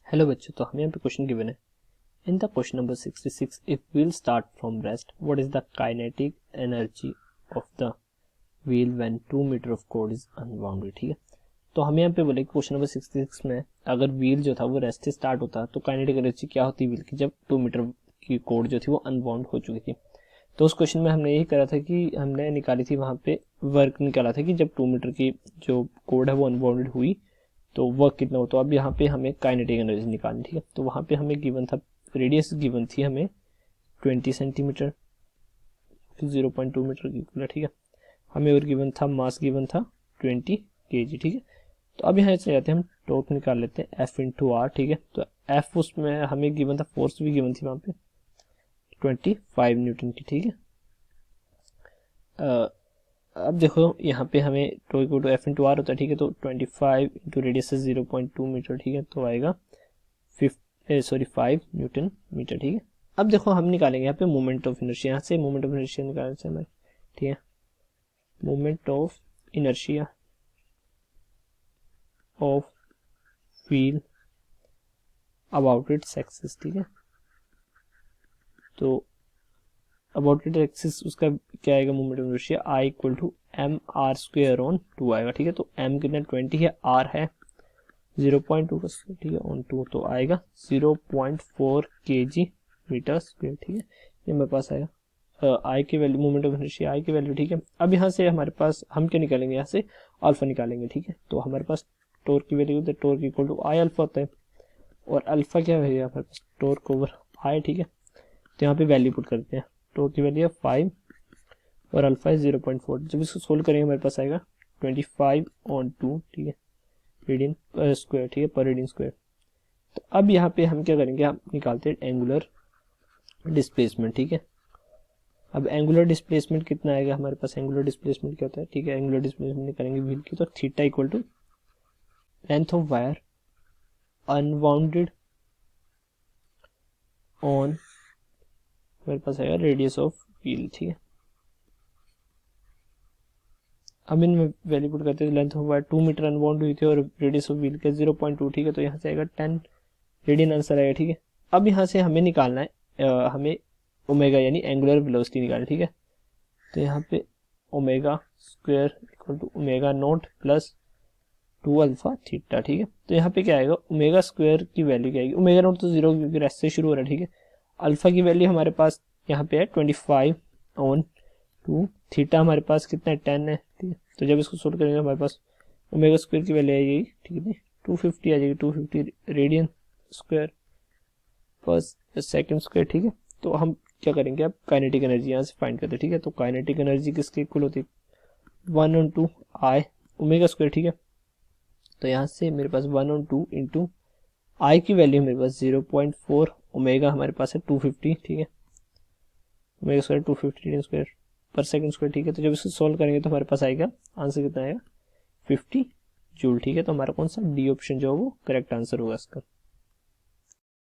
Hello बच्चों, तो हमें यहाँ पे क्वेश्चन गिवन है। In the question number 66, if wheel start from rest, what is the kinetic energy of the wheel when 2 metre of cord is unbounded. ठीक है, तो हमें यहाँ पे बोले क्वेश्चन नंबर 66 में अगर व्हील जो था वो रेस्ट से स्टार्ट होता तो काइनेटिक एनर्जी क्या होती व्हील की, जब 2 मीटर की कोड जो थी वो अनबाउंड हो चुकी थी। तो उस क्वेश्चन में हमने यही करा था कि हमने निकाली थी, वहां पे वर्क निकाला था कि जब 2 मीटर की जो कोड है वो अनबाउंडेड हुई तो वर्क कितना हो। तो अब यहाँ पे हमें काइनेटिक एनर्जी निकालनी, ठीक है। तो वहां पे हमें गिवन था, रेडियस गिवन थी हमें 20 सेंटीमीटर, 0.2 मीटर की इक्वल, ठीक है। हमें और गिवन था, मास गिवन था 20 kg, ठीक है। तो अब यहाँ से जाते हैं हम टॉर्क निकाल लेते हैं F इंटू आर, ठीक है। तो F उसमें हमें गिवन था, फोर्स भी गिवन थी वहां पे 25 न्यूटन की, ठीक है। अब देखो यहाँ पे हमें tau equal to F into R होता है, ठीक है। तो 25 इंटू रेडियस है 0.2 मीटर, ठीक है। तो आएगा 5 न्यूटन मीटर, ठीक है। अब देखो हम निकालेंगे यहाँ पे मोमेंट ऑफ इनर्शिया, यहाँ से मोमेंट ऑफ इनर्शिया निकालना से हमारे, ठीक है। Moment of inertia of wheel about its axis, ठीक है। तो अबाउट इट एक्सिस उसका क्या आएगा, moment of inertia I equal to M R square on 2 आएगा, ठीक है। तो एम कितना 20 है, आर है 0.2 का स्क्वायर, ठीक है, ऑन 2, तो आएगा 0.4 kg मीटर स्क्वायर, ठीक है। ये मेरे पास आएगा आई की वैल्यू, मोमेंट ऑफ इनर्शिया आई की वैल्यू, ठीक है। अब यहाँ से हमारे पास हम क्या निकालेंगे, यहाँ से अल्फा निकालेंगे, ठीक है। तो हमारे पास टॉर्क की value, torque equal to I alpha होता है, और अल्फा क्या है हमारे पास, टॉर्क ओवर आई, ठीक है। तो यहाँ पे वैल्यू पुट करते हैं, टॉर्क की वैल्यू है 5 और अल्फा है 0.4। जब इसको सोल्व करेंगे हमारे पास आएगा 25/2, ठीक है, रेडियन स्क्वायर, ठीक है, पर रेडियन स्क्वायर। तो अब यहाँ पे हम क्या करेंगे, हम निकालते हैं एंगुलर डिस्प्लेसमेंट, ठीक है। अब एंगुलर डिस्प्लेसमेंट कितना आएगा हमारे पास, एंगुलर डिस्प्लेसमेंट क्या होता है, ठीक है। एंगुलर डिस्प्लेसमेंट निकालेंगे व्हील की, तो theta equal to length of wire unbounded on, मेरे पास आएगा रेडियस ऑफ व्हील, ठीक है। अब इनमें वैल्यू पुट करते हैं, length of wire 2 metre unbound हुई थी और रेडियस ऑफ व्हील का 0.2, ठीक है। तो यहाँ से आएगा 10 रेडियन आंसर आएगा, ठीक है। अब यहाँ से हमें निकालना है हमें ओमेगा यानी एंगुलर वेलोसिटी निकालना, ठीक है। तो यहाँ पे omega square equal to omega naught plus 2 alpha theta, ठीक है। तो यहाँ पे क्या आएगा, ओमेगा स्क्वायर की वैल्यू क्या आएगी, ओमेगा नॉट तो 0 क्योंकि रेस्ट से शुरू हो रहा है, ठीक है। अल्फा की वैल्यू हमारे पास यहाँ पे है 25/2, थीटा हमारे पास कितना है 10 है, ठीक है। तो जब इसको सोल्व करेंगे हमारे पास ओमेगा स्क्वायर की वैल्यू आएगी, ठीक है, 250 आ जाएगी, 250 रेडियन स्क्वायर पर सेकंड स्क्वायर, ठीक है। तो हम क्या करेंगे, अब काइनेटिक एनर्जी यहाँ से फाइंड करते हैं, ठीक है। तो काइनेटिक एनर्जी किसके इक्वल होती है, 1/2 आई ओमेगा स्क्वायर, ठीक है। तो यहाँ से मेरे पास 1/2 इंटू आई की वैल्यू मेरे पास 0.4, ओमेगा हमारे पास है 250, ठीक है। ओमेगा स्क्वायर 250 रेडियन स्क्वायर पर सेकंड स्क्वायर, ठीक है। तो जब इसको सोल्व करेंगे तो हमारे पास आएगा आंसर कितना आएगा 50 जूल, ठीक है। तो हमारा कौन सा डी ऑप्शन जो है वो करेक्ट आंसर होगा इसका।